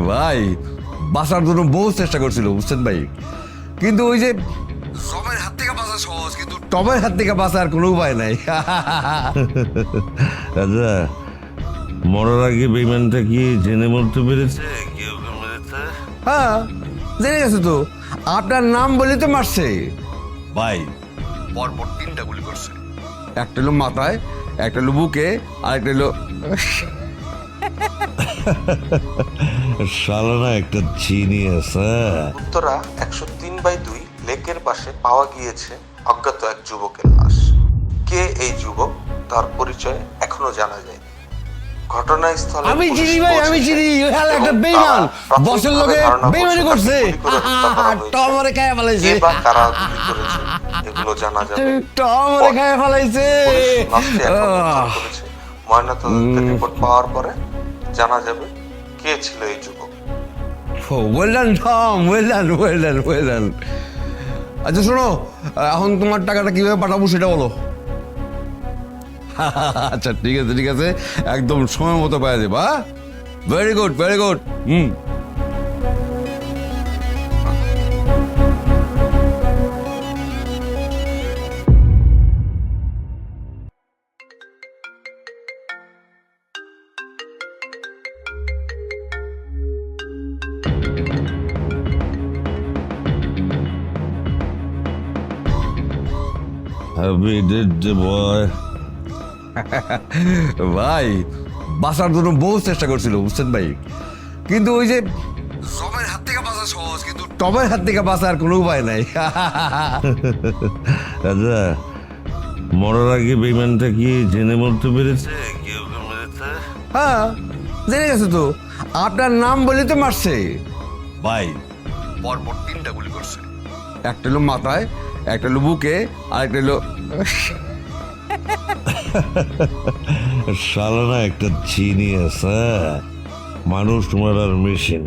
ভাই বাঁচার জন্য বহু চেষ্টা করছিল বুঝছেন ভাই, কিন্তু ওই যে জমের হাত থেকে বাঁচা সহজ, কিন্তু টমের হাত থেকে বাঁচার কোনো উপায় নাই। আচ্ছা, মরার আগে বেইমানটা কি জেনে মরতে পেরেছে কেউ মেরেছে? হ্যাঁ জেনে গেছে তো, আপনার নাম বলে তো মারছে ভাই। পরপর 3টা গুলি করছে, একটা হলো মাথায়, একটা হলো বুকে, আর একটা হলো শালা না একটা জিনিয়াস। উত্তরা 103/2 লেকের পাশে পাওয়া গিয়েছে অজ্ঞাত এক যুবকের লাশ। কে এই যুবক তার পরিচয় এখনো জানা যায়নি। ঘটনাস্থলে আমি পুলিশ চিনি ভাই, আমি পৌঁছেছে চিনি, ওই হালা একটা এবং বেইমান তারা বসের প্রাথমিকভাবে লোকে ধারণা বেইমানি করছে করছে। তাকে গুলি করে হত্যা করা হয়েছে। টমরে খায় ফেলাইছে, কে বা কারা গুলি করেছে এগুলো জানা যাবে। টমরে খায় ফেলাইছে। পুলিশ লাশটি এখন উদ্ধার করেছে। ময়নাতদন্তের রিপোর্ট পাওয়ার পরে জানা যাবে কে ছিল এই যুবক। Well done Tom, well done, well done, well done. আচ্ছা শোনো, এখন তোমার টাকাটা কিভাবে পাঠাবো সেটা বলো। আচ্ছা ঠিক আছে, ঠিক আছে, একদম সময় মতো পাওয়া যাবে। হ্যাঁ, very good, very good. Happy day boy. ভাই বাঁচার জন্য বহু চেষ্টা করছিল বুঝছেন ভাই, কিন্তু ওই যে জমের হাত থেকে বাঁচা সহজ, কিন্তু টমের হাত থেকে বাঁচার কোনো উপায় নাই। আচ্ছা, মরার আগে বেইমানটা কি জেনে মরতে পেরেছে কেউ মেরেছে? হ্যাঁ জেনে গেছে তো, আপনার নাম বলে তো মারছে ভাই। পরপর 3টা গুলি করছে, একটা হলো মাথায়, একটা হলো বুকে, আর একটা হলো শালা না একটা জিনিয়াস। মানুষ তোমার আর মেশিন।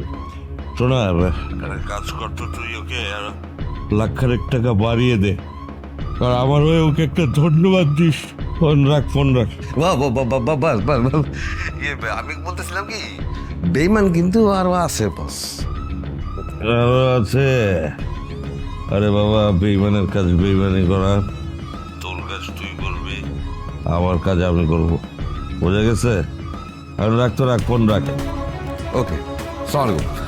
শোনা, একটা কাজ করতো, তুই ওকে আর লাখ টাকা বাড়িয়ে দে, আর আমার হয়ে ওকে একটা ধন্যবাদ দিস। ফোন রাখ, ফোন রাখ। বাহ বাহ বাহ বাহ বাহ, বাস বাস বাস। আমি বলতেছিলাম কি, বেইমান কিন্তু আরো আছে বস। আরো আছে? আরে বাবা, বেইমানের কাজ বেইমানি করা। তোর কাজ তুই করবি, আমার কাজ আমি করবো, বোঝা গেছে? আর রাখ তো, রাখ, ফোন রাখ। ওকে, সালামালাইকুম।